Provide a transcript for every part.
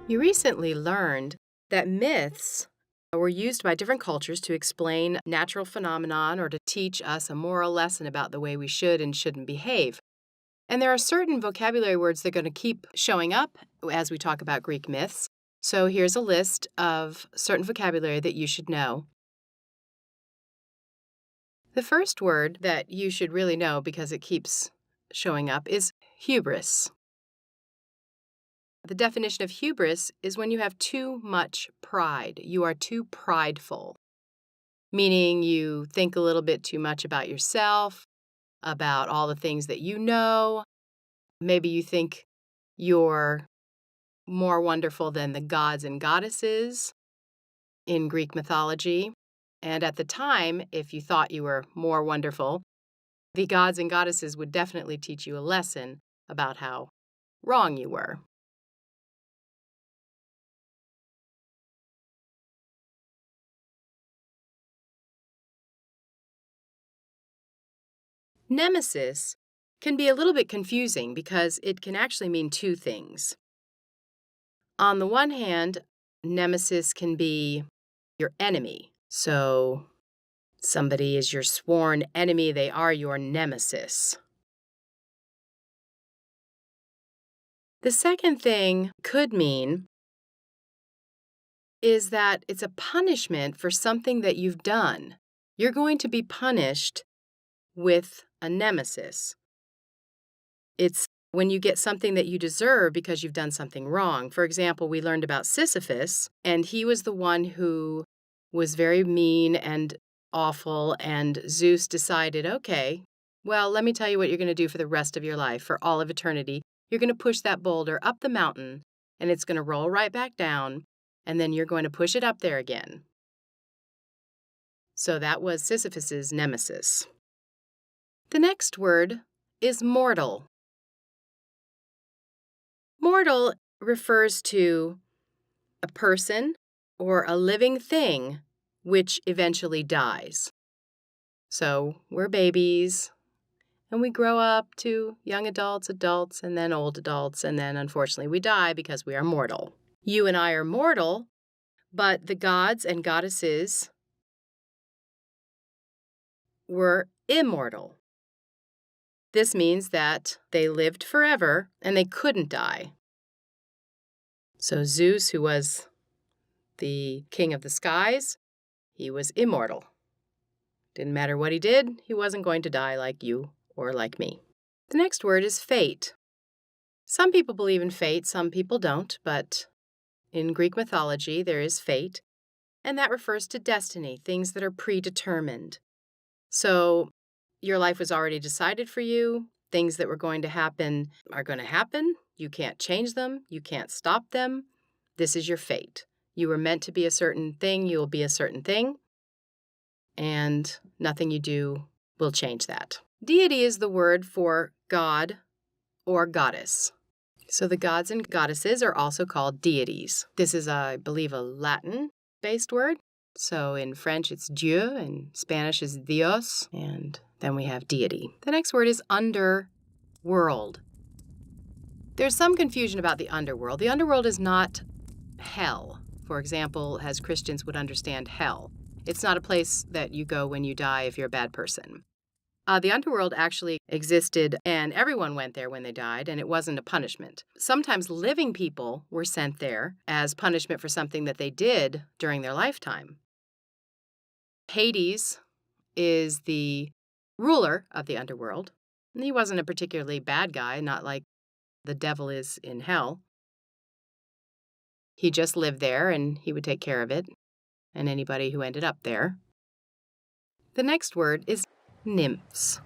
You recently learned that myths were used by different cultures to explain natural phenomenon or to teach us a moral lesson about the way we should and shouldn't behave. And there are certain vocabulary words that are going to keep showing up as we talk about Greek myths. So here's a list of certain vocabulary that you should know. The first word that you should really know because it keeps showing up is hubris. The definition of hubris is when you have too much pride. You are too prideful, meaning you think a little bit too much about yourself, about all the things that you know. Maybe you think you're more wonderful than the gods and goddesses in Greek mythology. And at the time, if you thought you were more wonderful, the gods and goddesses would definitely teach you a lesson about how wrong you were. Nemesis can be a little bit confusing because it can actually mean two things. On the one hand, nemesis can be your enemy. So somebody is your sworn enemy, they are your nemesis. The second thing could mean is that it's a punishment for something that you've done. You're going to be punished with a nemesis. It's when you get something that you deserve because you've done something wrong. For example, we learned about Sisyphus, and he was the one who was very mean and awful, and Zeus decided, okay, well, let me tell you what you're going to do for the rest of your life, for all of eternity. You're going to push that boulder up the mountain, and it's going to roll right back down, and then you're going to push it up there again. So that was Sisyphus's nemesis. The next word is mortal. Mortal refers to a person or a living thing which eventually dies. So we're babies, and we grow up to young adults, and then old adults, and then unfortunately we die because we are mortal. You and I are mortal, but the gods and goddesses were immortal. This means that they lived forever and they couldn't die. So Zeus, who was the king of the skies, he was immortal. Didn't matter what he did, he wasn't going to die like you or like me. The next word is fate. Some people believe in fate, some people don't, but in Greek mythology there is fate, and that refers to destiny, things that are predetermined. So your life was already decided for you. Things that were going to happen are going to happen. You can't change them. You can't stop them. This is your fate. You were meant to be a certain thing. You will be a certain thing. And nothing you do will change that. Deity is the word for god or goddess. So the gods and goddesses are also called deities. This is, I believe, a Latin-based word. So in French, it's Dieu, in Spanish is Dios, and then we have deity. The next word is underworld. There's some confusion about the underworld. The underworld is not hell, for example, as Christians would understand hell. It's not a place that you go when you die if you're a bad person. The underworld actually existed, and everyone went there when they died, and it wasn't a punishment. Sometimes living people were sent there as punishment for something that they did during their lifetime. Hades is the ruler of the underworld. And he wasn't a particularly bad guy, not like the devil is in hell. He just lived there, and he would take care of it, and anybody who ended up there. The next word is nymphs.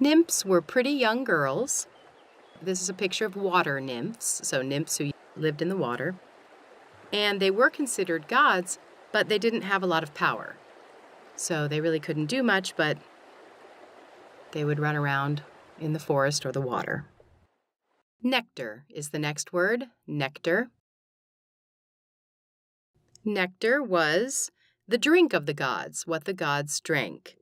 Nymphs were pretty young girls. This is a picture of water nymphs, so nymphs who lived in the water. And they were considered gods, but they didn't have a lot of power. So they really couldn't do much, but they would run around in the forest or the water. Nectar is the next word, nectar. Nectar was the drink of the gods, what the gods drank.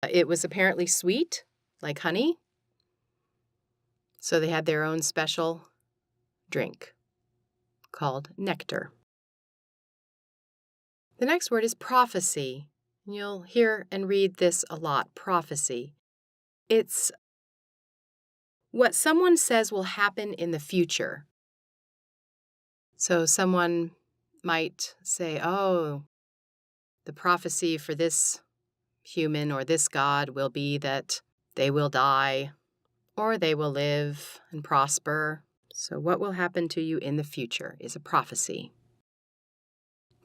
It was apparently sweet, like honey. So they had their own special drink. called nectar. The next word is prophecy. You'll hear and read this a lot, prophecy. It's what someone says will happen in the future. So someone might say, oh, the prophecy for this human or this god will be that they will die or they will live and prosper. So what will happen to you in the future is a prophecy.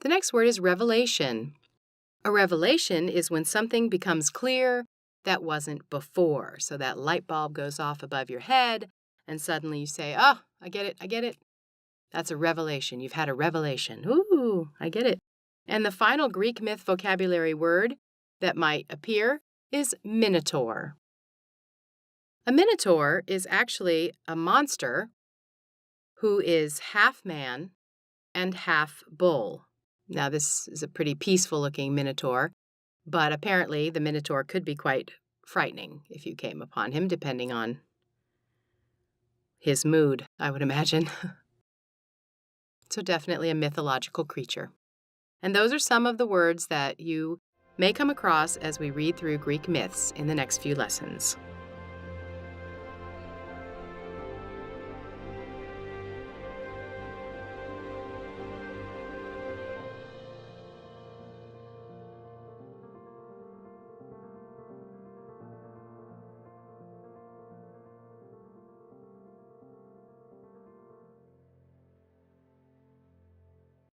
The next word is revelation. A revelation is when something becomes clear that wasn't before. So that light bulb goes off above your head and suddenly you say, oh, I get it. That's a revelation. You've had a revelation. Ooh, I get it. And the final Greek myth vocabulary word that might appear is minotaur. A minotaur is actually a monster who is half man and half bull. Now, this is a pretty peaceful-looking minotaur, but apparently the minotaur could be quite frightening if you came upon him, depending on his mood, I would imagine. So definitely a mythological creature. And those are some of the words that you may come across as we read through Greek myths in the next few lessons.